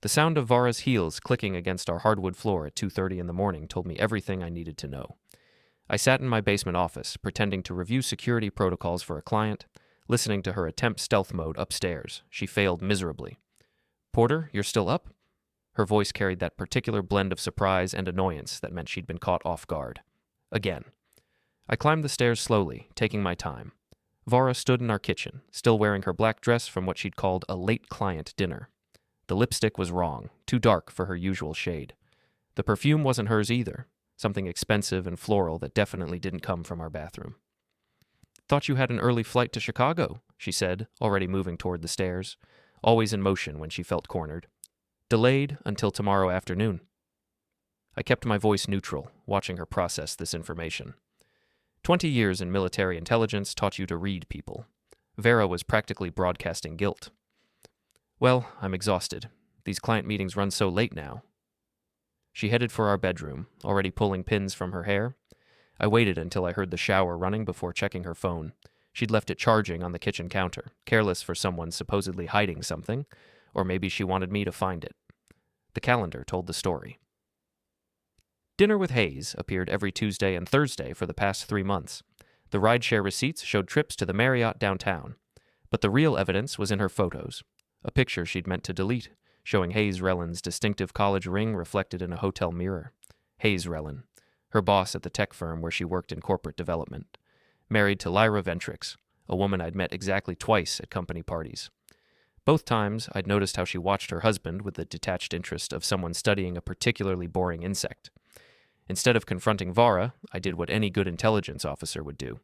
The sound of Vara's heels clicking against our hardwood floor at 2:30 in the morning told me everything I needed to know. I sat in my basement office, pretending to review security protocols for a client, listening to her attempt stealth mode upstairs. She failed miserably. "Porter, you're still up?" Her voice carried that particular blend of surprise and annoyance that meant she'd been caught off guard. Again. I climbed the stairs slowly, taking my time. Vara stood in our kitchen, still wearing her black dress from what she'd called a late client dinner. The lipstick was wrong, too dark for her usual shade. The perfume wasn't hers either, something expensive and floral that definitely didn't come from our bathroom. "Thought you had an early flight to Chicago," she said, already moving toward the stairs, always in motion when she felt cornered. "Delayed until tomorrow afternoon." I kept my voice neutral, watching her process this information. 20 years in military intelligence taught you to read people. Vara was practically broadcasting guilt. "Well, I'm exhausted. These client meetings run so late now." She headed for our bedroom, already pulling pins from her hair. I waited until I heard the shower running before checking her phone. She'd left it charging on the kitchen counter, careless for someone supposedly hiding something, or maybe she wanted me to find it. The calendar told the story. Dinner with Hayes appeared every Tuesday and Thursday for the past 3 months. The rideshare receipts showed trips to the Marriott downtown, but the real evidence was in her photos. A picture she'd meant to delete, showing Hayes Rellin's distinctive college ring reflected in a hotel mirror. Hayes Rellin, her boss at the tech firm where she worked in corporate development. Married to Lyra Ventrix, a woman I'd met exactly twice at company parties. Both times, I'd noticed how she watched her husband with the detached interest of someone studying a particularly boring insect. Instead of confronting Vara, I did what any good intelligence officer would do.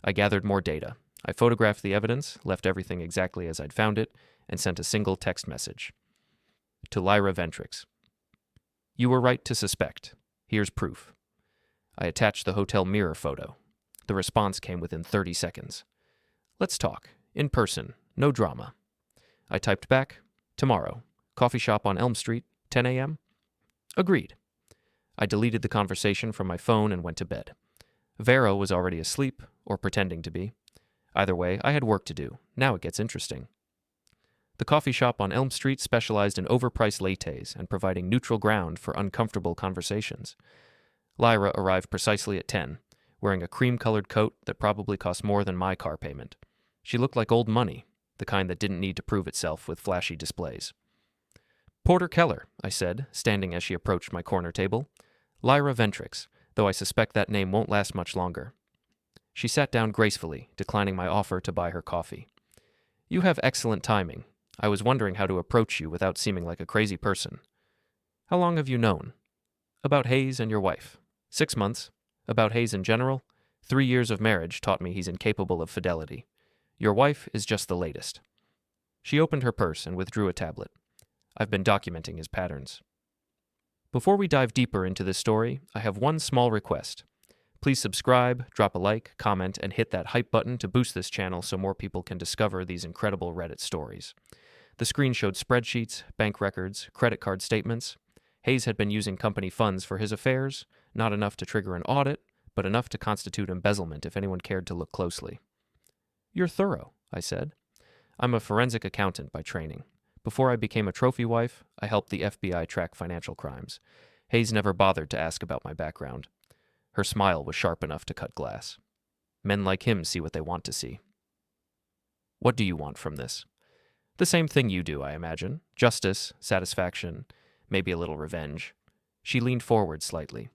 I gathered more data. I photographed the evidence, left everything exactly as I'd found it, and sent a single text message. To Lyra Ventrix. "You were right to suspect. Here's proof." I attached the hotel mirror photo. The response came within 30 seconds. "Let's talk. In person. No drama." I typed back, "Tomorrow. Coffee shop on Elm Street, 10 a.m.? "Agreed." I deleted the conversation from my phone and went to bed. Vara was already asleep, or pretending to be. Either way, I had work to do. Now it gets interesting. The coffee shop on Elm Street specialized in overpriced lattes and providing neutral ground for uncomfortable conversations. Lyra arrived precisely at 10, wearing a cream-colored coat that probably cost more than my car payment. She looked like old money, the kind that didn't need to prove itself with flashy displays. "Porter Keller," I said, standing as she approached my corner table. "Lyra Ventrix, though I suspect that name won't last much longer." She sat down gracefully, declining my offer to buy her coffee. "You have excellent timing. I was wondering how to approach you without seeming like a crazy person. How long have you known?" "About Hayes and your wife." 6 months. About Hayes in general? 3 years of marriage taught me he's incapable of fidelity. Your wife is just the latest." She opened her purse and withdrew a tablet. "I've been documenting his patterns." Before we dive deeper into this story, I have one small request. Please subscribe, drop a like, comment, and hit that hype button to boost this channel so more people can discover these incredible Reddit stories. The screen showed spreadsheets, bank records, credit card statements. Hayes had been using company funds for his affairs, not enough to trigger an audit, but enough to constitute embezzlement if anyone cared to look closely. "You're thorough," I said. "I'm a forensic accountant by training. Before I became a trophy wife, I helped the FBI track financial crimes. Hayes never bothered to ask about my background." Her smile was sharp enough to cut glass. "Men like him see what they want to see." "What do you want from this?" "The same thing you do, I imagine. Justice, satisfaction, maybe a little revenge." She leaned forward slightly.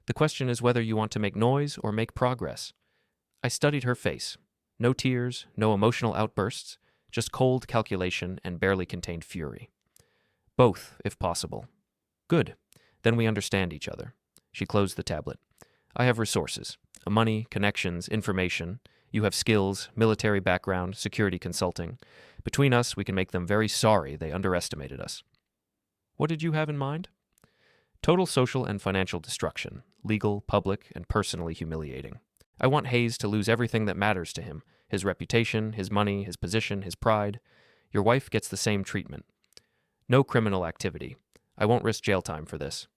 "The question is whether you want to make noise or make progress." I studied her face. No tears, no emotional outbursts, just cold calculation and barely contained fury. "Both, if possible." "Good. Then we understand each other." She closed the tablet. "I have resources. Money, connections, information. You have skills, military background, security consulting. Between us, we can make them very sorry they underestimated us." "What did you have in mind?" "Total social and financial destruction. Legal, public, and personally humiliating. I want Hayes to lose everything that matters to him. His reputation, his money, his position, his pride. Your wife gets the same treatment. No criminal activity. I won't risk jail time for this."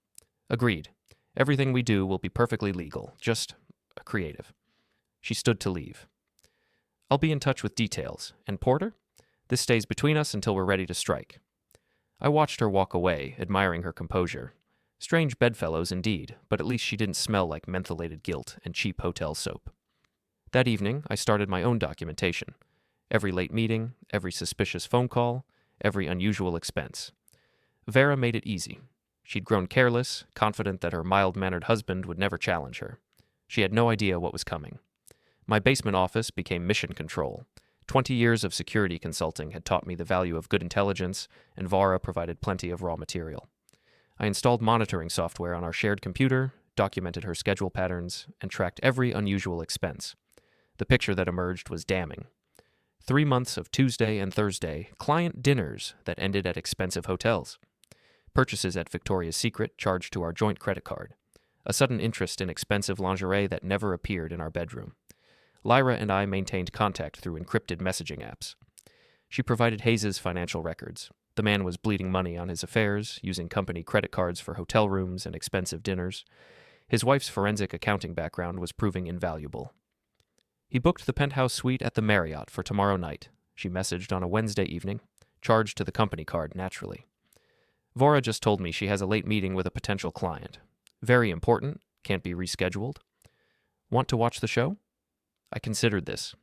"Agreed. Everything we do will be perfectly legal, just creative." She stood to leave. "I'll be in touch with details. And Porter? This stays between us until we're ready to strike." I watched her walk away, admiring her composure. Strange bedfellows indeed, but at least she didn't smell like mentholated guilt and cheap hotel soap. That evening, I started my own documentation. Every late meeting, every suspicious phone call, every unusual expense. Vara made it easy. She'd grown careless, confident that her mild-mannered husband would never challenge her. She had no idea what was coming. My basement office became mission control. 20 years of security consulting had taught me the value of good intelligence, and Vara provided plenty of raw material. I installed monitoring software on our shared computer, documented her schedule patterns, and tracked every unusual expense. The picture that emerged was damning. 3 months of Tuesday and Thursday client dinners that ended at expensive hotels. Purchases at Victoria's Secret charged to our joint credit card. A sudden interest in expensive lingerie that never appeared in our bedroom. Lyra and I maintained contact through encrypted messaging apps. She provided Hayes' financial records. The man was bleeding money on his affairs, using company credit cards for hotel rooms and expensive dinners. His wife's forensic accounting background was proving invaluable. He booked the penthouse suite at the Marriott for tomorrow night, she messaged on a Wednesday evening, charged to the company card naturally. Vara just told me she has a late meeting with a potential client. Very important, can't be rescheduled. Want to watch the show? I considered this.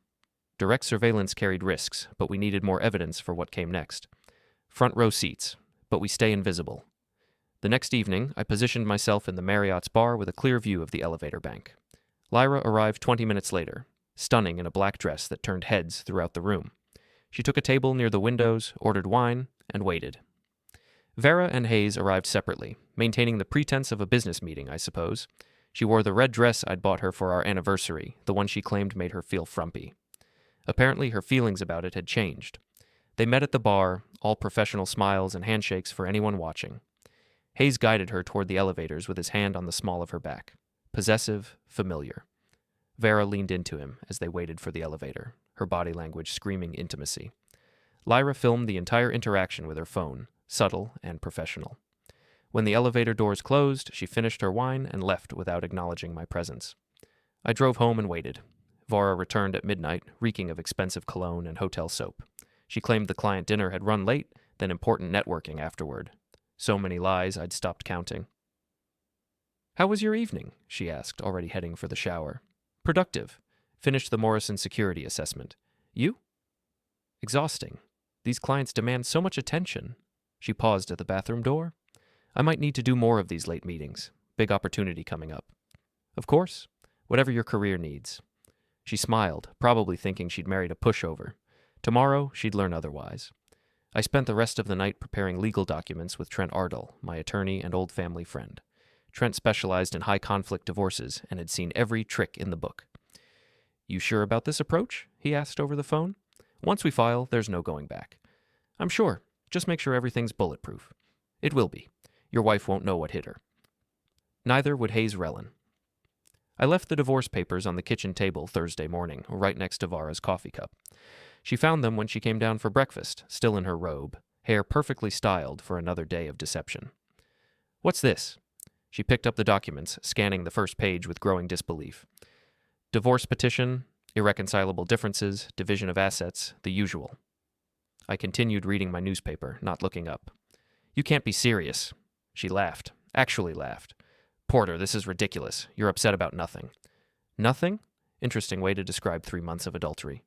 Direct surveillance carried risks, but we needed more evidence for what came next. Front row seats, but we stay invisible. The next evening, I positioned myself in the Marriott's bar with a clear view of the elevator bank. Lyra arrived 20 minutes later, stunning in a black dress that turned heads throughout the room. She took a table near the windows, ordered wine, and waited. Vara and Hayes arrived separately, maintaining the pretense of a business meeting, I suppose. She wore the red dress I'd bought her for our anniversary, the one she claimed made her feel frumpy. Apparently, her feelings about it had changed. They met at the bar, all professional smiles and handshakes for anyone watching. Hayes guided her toward the elevators with his hand on the small of her back. Possessive, familiar. Vara leaned into him as they waited for the elevator, her body language screaming intimacy. Lyra filmed the entire interaction with her phone, subtle and professional. When the elevator doors closed, she finished her wine and left without acknowledging my presence. I drove home and waited. Vara returned at midnight, reeking of expensive cologne and hotel soap. She claimed the client dinner had run late, then important networking afterward. So many lies I'd stopped counting. "How was your evening?" she asked, already heading for the shower. "Productive. Finished the Morrison security assessment. You?" "Exhausting. These clients demand so much attention." She paused at the bathroom door. "I might need to do more of these late meetings. Big opportunity coming up." "Of course. Whatever your career needs." She smiled, probably thinking she'd married a pushover. Tomorrow, she'd learn otherwise. I spent the rest of the night preparing legal documents with Trent Ardell, my attorney and old family friend. Trent specialized in high-conflict divorces and had seen every trick in the book. "You sure about this approach?" he asked over the phone. "Once we file, there's no going back." "I'm sure. Just make sure everything's bulletproof." "It will be. Your wife won't know what hit her." Neither would Hayes Rellin. I left the divorce papers on the kitchen table Thursday morning, right next to Vara's coffee cup. She found them when she came down for breakfast, still in her robe, hair perfectly styled for another day of deception. "What's this?" She picked up the documents, scanning the first page with growing disbelief. Divorce petition, irreconcilable differences, division of assets, the usual. I continued reading my newspaper, not looking up. "You can't be serious." She laughed, actually laughed. "Porter, this is ridiculous. You're upset about nothing." "Nothing?" Interesting way to describe 3 months of adultery.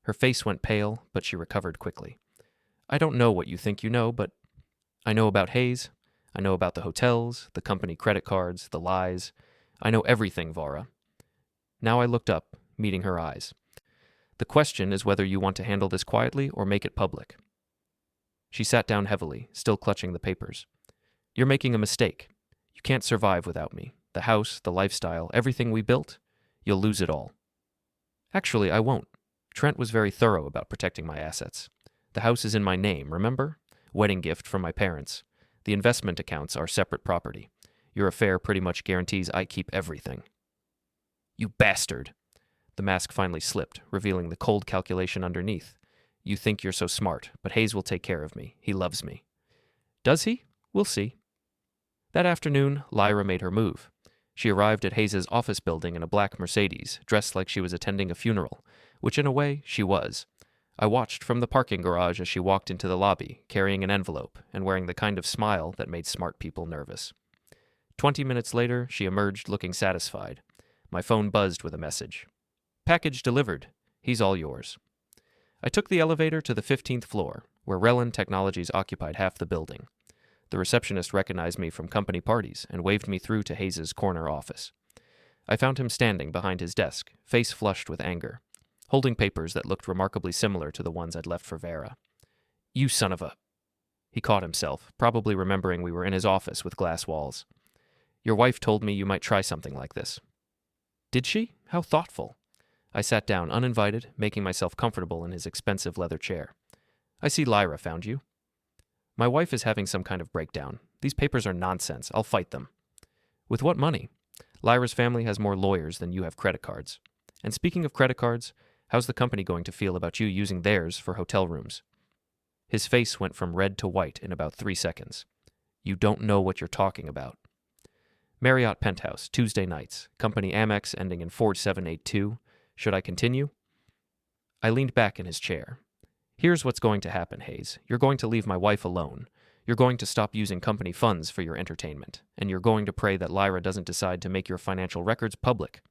Her face went pale, but she recovered quickly. "I don't know what you think you know, but I know about Hayes. I know about the hotels, the company credit cards, the lies. I know everything, Vara." Now I looked up, meeting her eyes. "The question is whether you want to handle this quietly or make it public." She sat down heavily, still clutching the papers. "You're making a mistake. You can't survive without me. The house, the lifestyle, everything we built. You'll lose it all." "Actually, I won't. Trent was very thorough about protecting my assets. The house is in my name, remember? Wedding gift from my parents. The investment accounts are separate property. Your affair pretty much guarantees I keep everything." "You bastard!" The mask finally slipped, revealing the cold calculation underneath. "You think you're so smart, but Hayes will take care of me. He loves me." "Does he? We'll see." That afternoon, Lyra made her move. She arrived at Hayes' office building in a black Mercedes, dressed like she was attending a funeral, which in a way she was. I watched from the parking garage as she walked into the lobby, carrying an envelope and wearing the kind of smile that made smart people nervous. 20 minutes later, she emerged looking satisfied. My phone buzzed with a message. "Package delivered. He's all yours." I took the elevator to the 15th floor, where Rellin Technologies occupied half the building. The receptionist recognized me from company parties and waved me through to Hayes' corner office. I found him standing behind his desk, face flushed with anger, holding papers that looked remarkably similar to the ones I'd left for Vara. "You son of a—" He caught himself, probably remembering we were in his office with glass walls. "Your wife told me you might try something like this." "Did she? How thoughtful." I sat down uninvited, making myself comfortable in his expensive leather chair. "I see Lyra found you." "My wife is having some kind of breakdown. These papers are nonsense. I'll fight them." "With what money? Lyra's family has more lawyers than you have credit cards. And speaking of credit cards, how's the company going to feel about you using theirs for hotel rooms?" His face went from red to white in about 3 seconds. "You don't know what you're talking about." "Marriott penthouse, Tuesday nights, company Amex ending in 4782. Should I continue?" I leaned back in his chair. "Here's what's going to happen, Hayes. You're going to leave my wife alone. You're going to stop using company funds for your entertainment, and you're going to pray that Lyra doesn't decide to make your financial records public."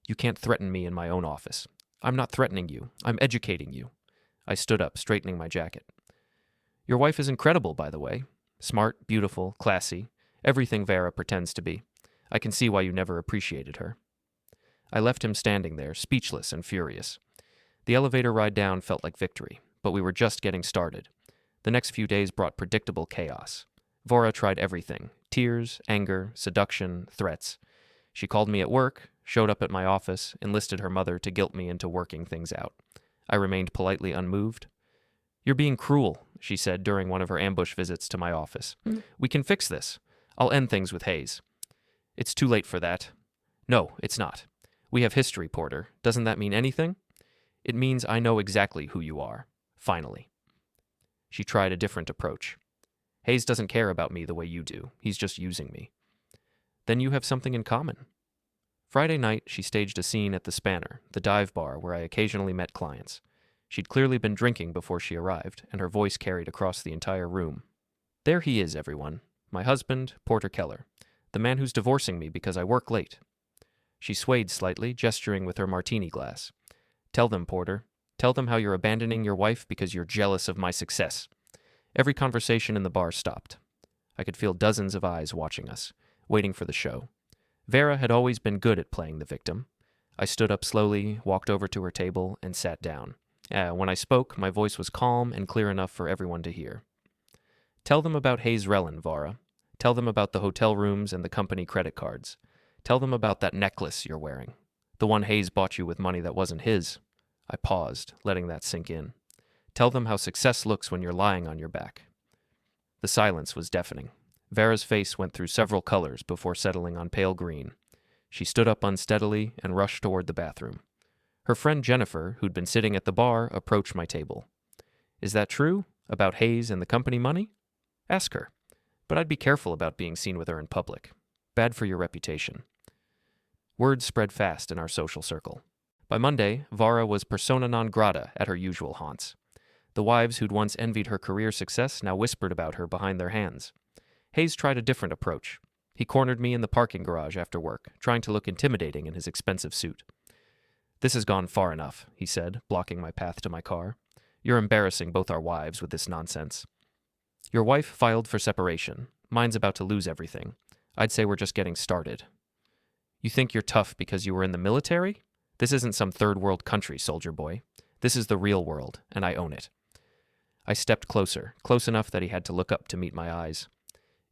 "You can't threaten me in my own office." "I'm not threatening you. I'm educating you." I stood up, straightening my jacket. "Your wife is incredible, by the way. Smart, beautiful, classy, everything Vara pretends to be. I can see why you never appreciated her." I left him standing there, speechless and furious. The elevator ride down felt like victory, but we were just getting started. The next few days brought predictable chaos. Vara tried everything: tears, anger, seduction, threats. She called me at work, showed up at my office, enlisted her mother to guilt me into working things out. I remained politely unmoved. "You're being cruel," she said during one of her ambush visits to my office. "We can fix this. I'll end things with Hayes." "It's too late for that." "No, it's not. We have history, Porter. Doesn't that mean anything?" "It means I know exactly who you are. Finally." She tried a different approach. "Hayes doesn't care about me the way you do. He's just using me." "Then you have something in common." Friday night, she staged a scene at the Spanner, the dive bar where I occasionally met clients. She'd clearly been drinking before she arrived, and her voice carried across the entire room. "There he is, everyone. My husband, Porter Keller. The man who's divorcing me because I work late." She swayed slightly, gesturing with her martini glass. "Tell them, Porter. Tell them how you're abandoning your wife because you're jealous of my success." Every conversation in the bar stopped. I could feel dozens of eyes watching us, waiting for the show. Vara had always been good at playing the victim. I stood up slowly, walked over to her table, and sat down. When I spoke, my voice was calm and clear enough for everyone to hear. "Tell them about Hayes Rellin, Vara. Tell them about the hotel rooms and the company credit cards. Tell them about that necklace you're wearing. The one Hayes bought you with money that wasn't his." I paused, letting that sink in. "Tell them how success looks when you're lying on your back." The silence was deafening. Vara's face went through several colors before settling on pale green. She stood up unsteadily and rushed toward the bathroom. Her friend Jennifer, who'd been sitting at the bar, approached my table. "Is that true? About Hayes and the company money? Ask her. But I'd be careful about being seen with her in public. Bad for your reputation." Word spread fast in our social circle. By Monday, Vara was persona non grata at her usual haunts. The wives who'd once envied her career success now whispered about her behind their hands. Hayes tried a different approach. He cornered me in the parking garage after work, trying to look intimidating in his expensive suit. "This has gone far enough," he said, blocking my path to my car. "You're embarrassing both our wives with this nonsense." "Your wife filed for separation. Mine's about to lose everything. I'd say we're just getting started." "You think you're tough because you were in the military? This isn't some third world country, soldier boy. This is the real world, and I own it." I stepped closer, close enough that he had to look up to meet my eyes.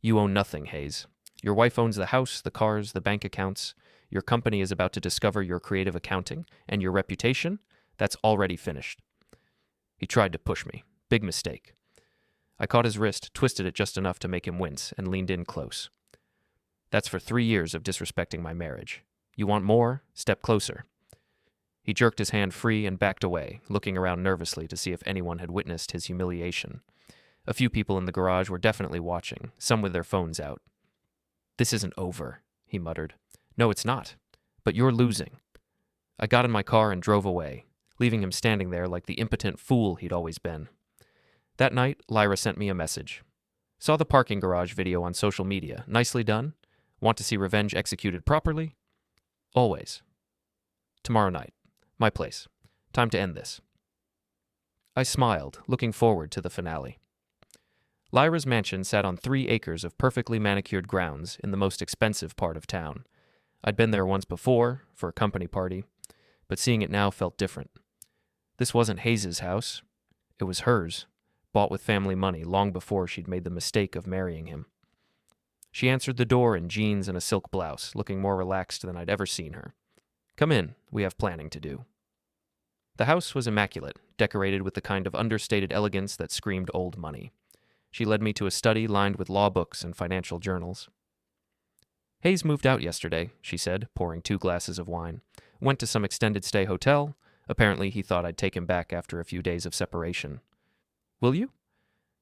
"You own nothing, Hayes. Your wife owns the house, the cars, the bank accounts. Your company is about to discover your creative accounting, and your reputation, that's already finished." He tried to push me. Big mistake. I caught his wrist, twisted it just enough to make him wince, and leaned in close. "That's for 3 years of disrespecting my marriage. You want more? Step closer." He jerked his hand free and backed away, looking around nervously to see if anyone had witnessed his humiliation. A few people in the garage were definitely watching, some with their phones out. "This isn't over," he muttered. "No, it's not. But you're losing." I got in my car and drove away, leaving him standing there like the impotent fool he'd always been. That night, Lyra sent me a message. Saw the parking garage video on social media. Nicely done? Want to see revenge executed properly? Always. Tomorrow night. My place. Time to end this. I smiled, looking forward to the finale. Lyra's mansion sat on 3 acres of perfectly manicured grounds in the most expensive part of town. I'd been there once before, for a company party, but seeing it now felt different. This wasn't Hayes' house. It was hers, bought with family money long before she'd made the mistake of marrying him. She answered the door in jeans and a silk blouse, looking more relaxed than I'd ever seen her. Come in, we have planning to do. The house was immaculate, decorated with the kind of understated elegance that screamed old money. She led me to a study lined with law books and financial journals. Hayes moved out yesterday, she said, pouring 2 glasses of wine. Went to some extended stay hotel. Apparently he thought I'd take him back after a few days of separation. Will you?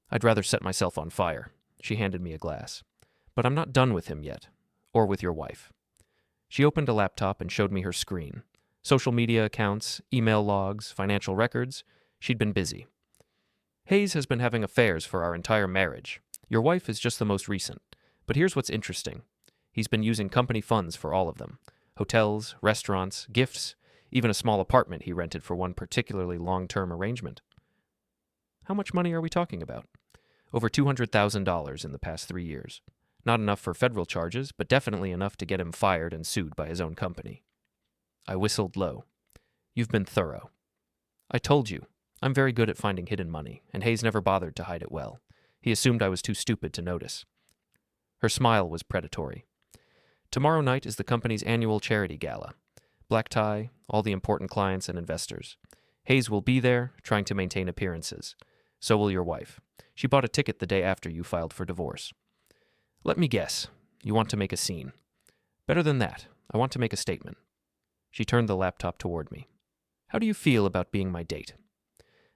I'd rather set myself on fire. She handed me a glass. But I'm not done with him yet. Or with your wife. She opened a laptop and showed me her screen. Social media accounts, email logs, financial records. She'd been busy. Hayes has been having affairs for our entire marriage. Your wife is just the most recent. But here's what's interesting. He's been using company funds for all of them. Hotels, restaurants, gifts, even a small apartment he rented for one particularly long-term arrangement. How much money are we talking about? Over $200,000 in the past 3 years. Not enough for federal charges, but definitely enough to get him fired and sued by his own company. I whistled low. You've been thorough. I told you. I'm very good at finding hidden money, and Hayes never bothered to hide it well. He assumed I was too stupid to notice. Her smile was predatory. Tomorrow night is the company's annual charity gala. Black tie, all the important clients and investors. Hayes will be there, trying to maintain appearances. So will your wife. She bought a ticket the day after you filed for divorce. Let me guess. You want to make a scene. Better than that. I want to make a statement. She turned the laptop toward me. How do you feel about being my date?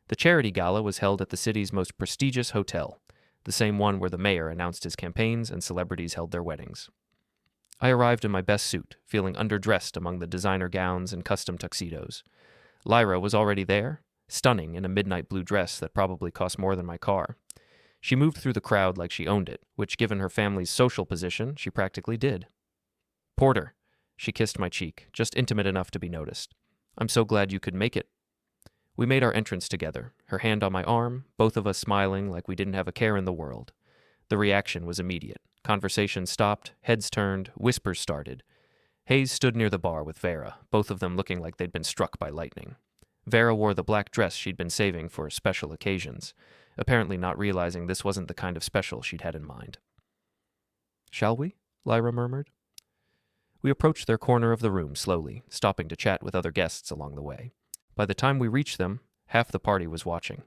The charity gala was held at the city's most prestigious hotel, the same one where the mayor announced his campaigns and celebrities held their weddings. I arrived in my best suit, feeling underdressed among the designer gowns and custom tuxedos. Lyra was already there, stunning in a midnight blue dress that probably cost more than my car. She moved through the crowd like she owned it, which, given her family's social position, she practically did. Porter, she kissed my cheek, just intimate enough to be noticed. I'm so glad you could make it. We made our entrance together, her hand on my arm, both of us smiling like we didn't have a care in the world. The reaction was immediate. Conversation stopped, heads turned, whispers started. Hayes stood near the bar with Vara, both of them looking like they'd been struck by lightning. Vara wore the black dress she'd been saving for special occasions, apparently not realizing this wasn't the kind of special she'd had in mind. Shall we? Lyra murmured. We approached their corner of the room slowly, stopping to chat with other guests along the way. By the time we reached them, half the party was watching.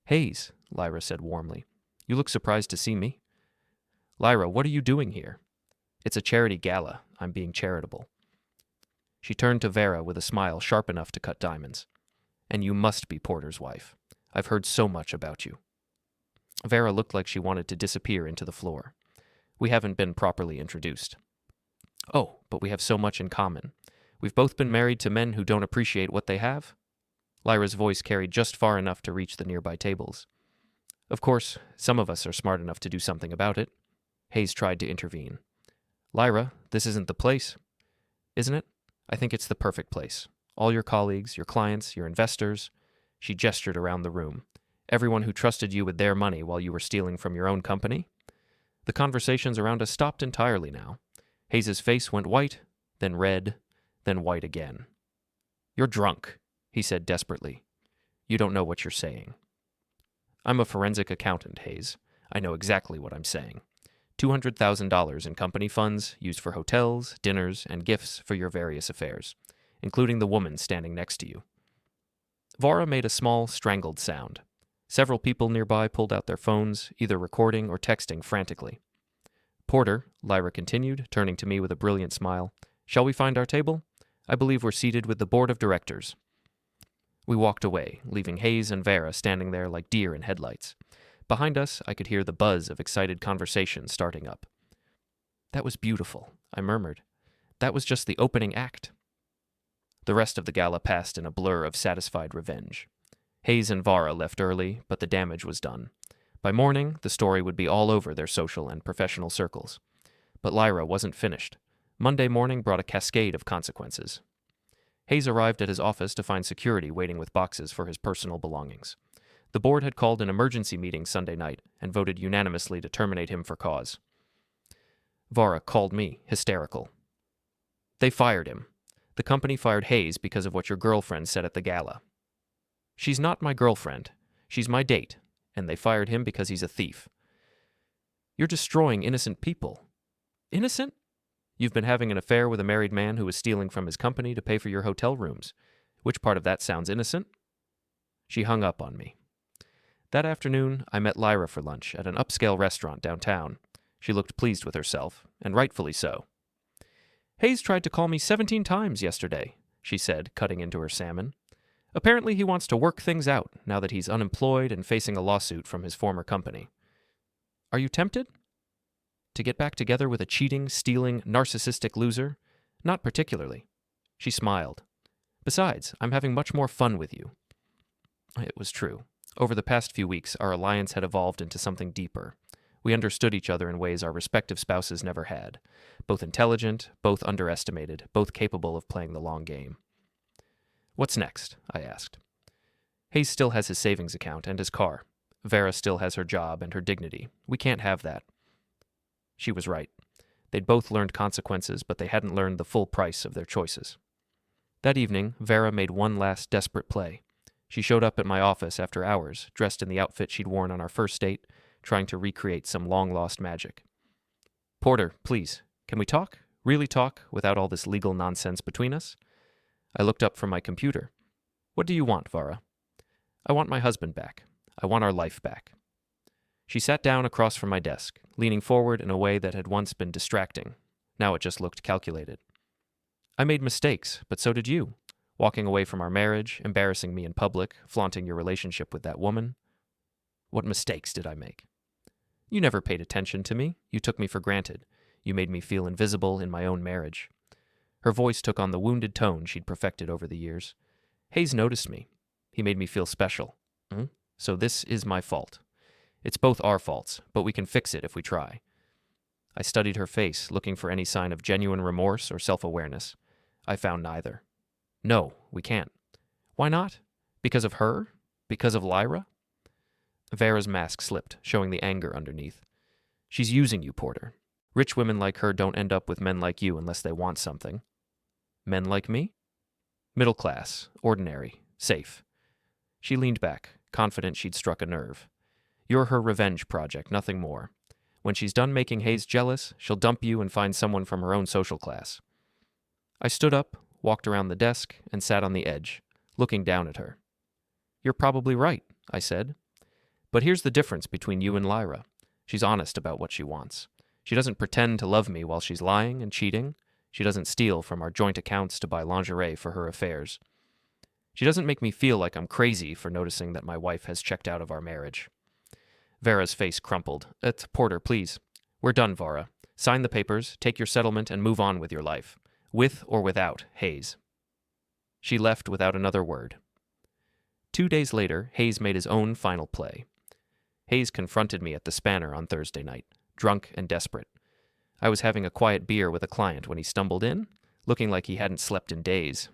Hayes, Lyra said warmly. You look surprised to see me. Lyra, what are you doing here? It's a charity gala. I'm being charitable. She turned to Vara with a smile sharp enough to cut diamonds. And you must be Porter's wife. I've heard so much about you. Vara looked like she wanted to disappear into the floor. We haven't been properly introduced. Oh, but we have so much in common. We've both been married to men who don't appreciate what they have. Lyra's voice carried just far enough to reach the nearby tables. Of course, some of us are smart enough to do something about it. Hayes tried to intervene. Lyra, this isn't the place. Isn't it? I think it's the perfect place. All your colleagues, your clients, your investors. She gestured around the room. Everyone who trusted you with their money while you were stealing from your own company. The conversations around us stopped entirely now. Hayes' face went white, then red, then white again. You're drunk, he said desperately. You don't know what you're saying. I'm a forensic accountant, Hayes. I know exactly what I'm saying. $200,000 in company funds used for hotels, dinners, and gifts for your various affairs, including the woman standing next to you. Vara made a small, strangled sound. Several people nearby pulled out their phones, either recording or texting frantically. Porter, Lyra continued, turning to me with a brilliant smile, shall we find our table? I believe we're seated with the board of directors. We walked away, leaving Hayes and Vara standing there like deer in headlights. Behind us, I could hear the buzz of excited conversation starting up. That was beautiful, I murmured. That was just the opening act. The rest of the gala passed in a blur of satisfied revenge. Hayes and Vara left early, but the damage was done. By morning, the story would be all over their social and professional circles. But Lyra wasn't finished. Monday morning brought a cascade of consequences. Hayes arrived at his office to find security waiting with boxes for his personal belongings. The board had called an emergency meeting Sunday night and voted unanimously to terminate him for cause. Vara called me, hysterical. They fired him. The company fired Hayes because of what your girlfriend said at the gala. She's not my girlfriend. She's my date, and they fired him because he's a thief. You're destroying innocent people. Innocent? You've been having an affair with a married man who was stealing from his company to pay for your hotel rooms. Which part of that sounds innocent? She hung up on me. That afternoon, I met Lyra for lunch at an upscale restaurant downtown. She looked pleased with herself, and rightfully so. Hayes tried to call me 17 times yesterday, she said, cutting into her salmon. Apparently he wants to work things out now that he's unemployed and facing a lawsuit from his former company. Are you tempted? To get back together with a cheating, stealing, narcissistic loser? Not particularly. She smiled. Besides, I'm having much more fun with you. It was true. Over the past few weeks, our alliance had evolved into something deeper. We understood each other in ways our respective spouses never had. Both intelligent, both underestimated, both capable of playing the long game. What's next? I asked. Hayes still has his savings account and his car. Vara still has her job and her dignity. We can't have that. She was right. They'd both learned consequences, but they hadn't learned the full price of their choices. That evening, Vara made one last desperate play. She showed up at my office after hours, dressed in the outfit she'd worn on our first date, trying to recreate some long-lost magic. Porter, please, can we talk? Really talk, without all this legal nonsense between us? I looked up from my computer. What do you want, Vara? I want my husband back. I want our life back. She sat down across from my desk, leaning forward in a way that had once been distracting. Now it just looked calculated. I made mistakes, but so did you. Walking away from our marriage, embarrassing me in public, flaunting your relationship with that woman. What mistakes did I make? You never paid attention to me. You took me for granted. You made me feel invisible in my own marriage. Her voice took on the wounded tone she'd perfected over the years. Hayes noticed me. He made me feel special. So this is my fault. It's both our faults, but we can fix it if we try. I studied her face, looking for any sign of genuine remorse or self-awareness. I found neither. No, we can't. Why not? Because of her? Because of Lyra? Vara's mask slipped, showing the anger underneath. She's using you, Porter. Rich women like her don't end up with men like you unless they want something. Men like me? Middle class, ordinary, safe. She leaned back, confident she'd struck a nerve. You're her revenge project, nothing more. When she's done making Hayes jealous, she'll dump you and find someone from her own social class. I stood up, walked around the desk, and sat on the edge, looking down at her. You're probably right, I said. But here's the difference between you and Lyra. She's honest about what she wants. She doesn't pretend to love me while she's lying and cheating. She doesn't steal from our joint accounts to buy lingerie for her affairs. She doesn't make me feel like I'm crazy for noticing that my wife has checked out of our marriage. Vara's face crumpled. Porter, please. We're done, Vara. Sign the papers, take your settlement, and move on with your life. With or without Hayes. She left without another word. 2 days later, Hayes made his own final play. Hayes confronted me at the Spanner on Thursday night, drunk and desperate. I was having a quiet beer with a client when he stumbled in, looking like he hadn't slept in days.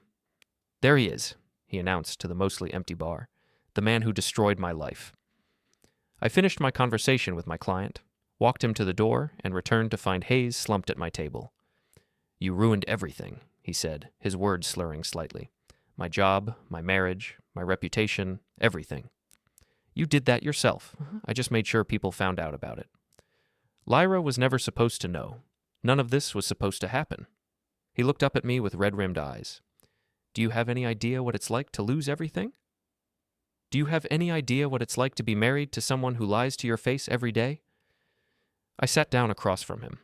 There he is, he announced to the mostly empty bar, the man who destroyed my life. I finished my conversation with my client, walked him to the door, and returned to find Hayes slumped at my table. You ruined everything, he said, his words slurring slightly. My job, my marriage, my reputation, everything. You did that yourself. I just made sure people found out about it. Lyra was never supposed to know. None of this was supposed to happen. He looked up at me with red-rimmed eyes. Do you have any idea what it's like to lose everything? Do you have any idea what it's like to be married to someone who lies to your face every day? I sat down across from him.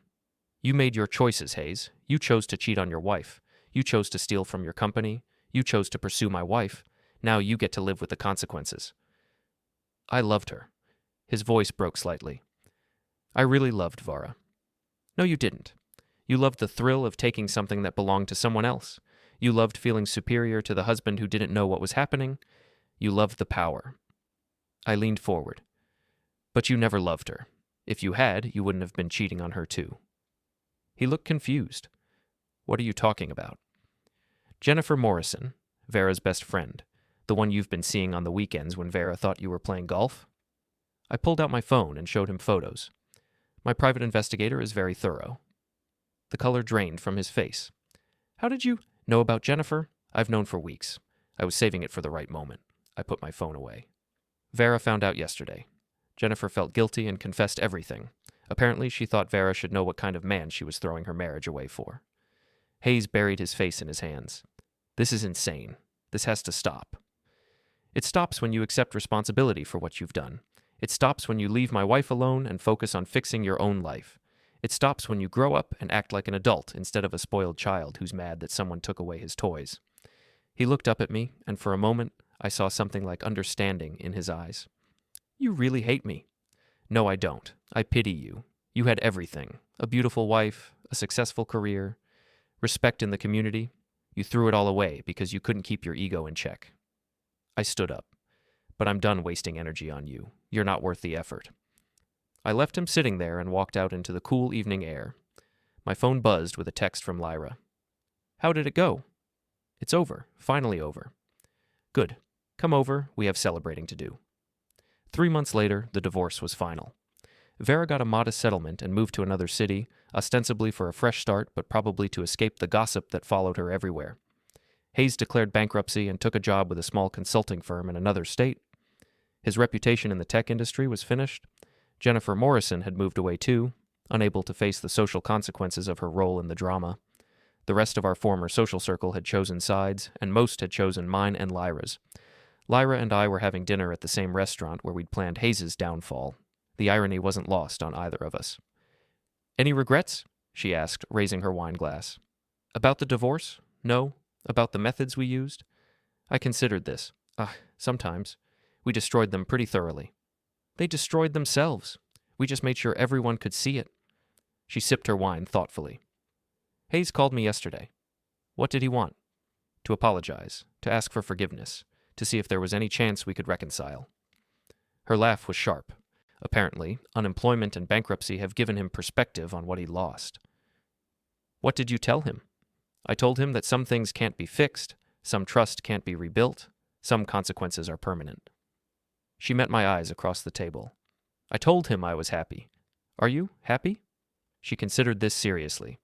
You made your choices, Hayes. You chose to cheat on your wife. You chose to steal from your company. You chose to pursue my wife. Now you get to live with the consequences. I loved her. His voice broke slightly. I really loved Vara. No, you didn't. You loved the thrill of taking something that belonged to someone else. You loved feeling superior to the husband who didn't know what was happening. You loved the power. I leaned forward. But you never loved her. If you had, you wouldn't have been cheating on her too. He looked confused. What are you talking about? Jennifer Morrison, Vara's best friend, the one you've been seeing on the weekends when Vara thought you were playing golf? I pulled out my phone and showed him photos. My private investigator is very thorough. The color drained from his face. How did you know about Jennifer? I've known for weeks. I was saving it for the right moment. I put my phone away. Vara found out yesterday. Jennifer felt guilty and confessed everything. Apparently, she thought Vara should know what kind of man she was throwing her marriage away for. Hayes buried his face in his hands. This is insane. This has to stop. It stops when you accept responsibility for what you've done. It stops when you leave my wife alone and focus on fixing your own life. It stops when you grow up and act like an adult instead of a spoiled child who's mad that someone took away his toys. He looked up at me, and for a moment, I saw something like understanding in his eyes. You really hate me. No, I don't. I pity you. You had everything. A beautiful wife, a successful career, respect in the community. You threw it all away because you couldn't keep your ego in check. I stood up. But I'm done wasting energy on you. You're not worth the effort. I left him sitting there and walked out into the cool evening air. My phone buzzed with a text from Lyra. How did it go? It's over. Finally over. Good. Come over. We have celebrating to do. 3 months later, the divorce was final. Vara got a modest settlement and moved to another city, ostensibly for a fresh start, but probably to escape the gossip that followed her everywhere. Hayes declared bankruptcy and took a job with a small consulting firm in another state. His reputation in the tech industry was finished. Jennifer Morrison had moved away too, unable to face the social consequences of her role in the drama. The rest of our former social circle had chosen sides, and most had chosen mine and Lyra's. Lyra and I were having dinner at the same restaurant where we'd planned Hayes' downfall. The irony wasn't lost on either of us. Any regrets? She asked, raising her wine glass. About the divorce? No. About the methods we used? I considered this. Sometimes. We destroyed them pretty thoroughly. They destroyed themselves. We just made sure everyone could see it. She sipped her wine thoughtfully. Hayes called me yesterday. What did he want? To apologize, to ask for forgiveness, to see if there was any chance we could reconcile. Her laugh was sharp. Apparently, unemployment and bankruptcy have given him perspective on what he lost. What did you tell him? I told him that some things can't be fixed, some trust can't be rebuilt, some consequences are permanent. She met my eyes across the table. I told him I was happy. Are you happy? She considered this seriously.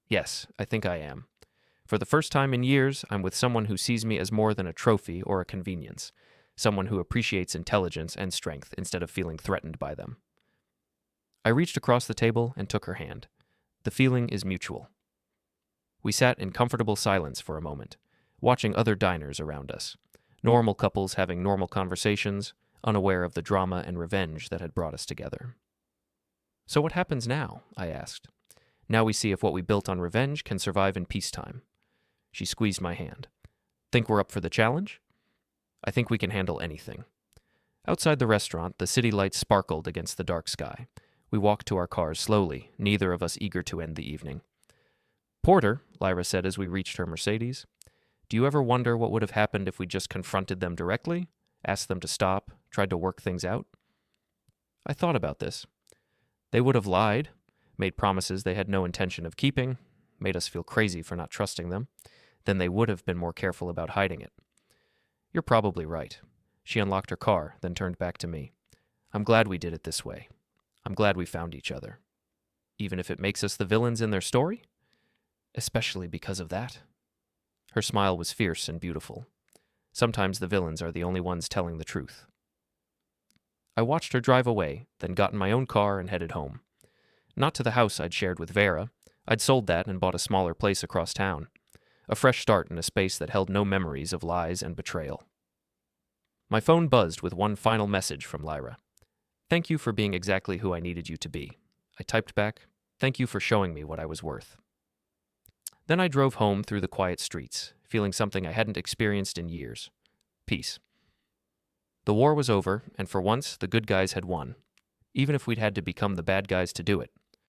Yes, I think I am. For the first time in years, I'm with someone who sees me as more than a trophy or a convenience, someone who appreciates intelligence and strength instead of feeling threatened by them. I reached across the table and took her hand. The feeling is mutual. We sat in comfortable silence for a moment, watching other diners around us, normal couples having normal conversations, unaware of the drama and revenge that had brought us together. So what happens now? I asked. Now we see if what we built on revenge can survive in peacetime. She squeezed my hand. Think we're up for the challenge? I think we can handle anything. Outside the restaurant, the city lights sparkled against the dark sky. We walked to our cars slowly, neither of us eager to end the evening. Porter, Lyra said as we reached her Mercedes, do you ever wonder what would have happened if we just confronted them directly, asked them to stop, tried to work things out? I thought about this. They would have lied, made promises they had no intention of keeping, made us feel crazy for not trusting them. Then they would have been more careful about hiding it. You're probably right. She unlocked her car, then turned back to me. I'm glad we did it this way. I'm glad we found each other. Even if it makes us the villains in their story? Especially because of that. Her smile was fierce and beautiful. Sometimes the villains are the only ones telling the truth. I watched her drive away, then got in my own car and headed home. Not to the house I'd shared with Vara. I'd sold that and bought a smaller place across town. A fresh start in a space that held no memories of lies and betrayal. My phone buzzed with one final message from Lyra. Thank you for being exactly who I needed you to be. I typed back, thank you for showing me what I was worth. Then I drove home through the quiet streets, feeling something I hadn't experienced in years. Peace. The war was over, and for once, the good guys had won. Even if we'd had to become the bad guys to do it.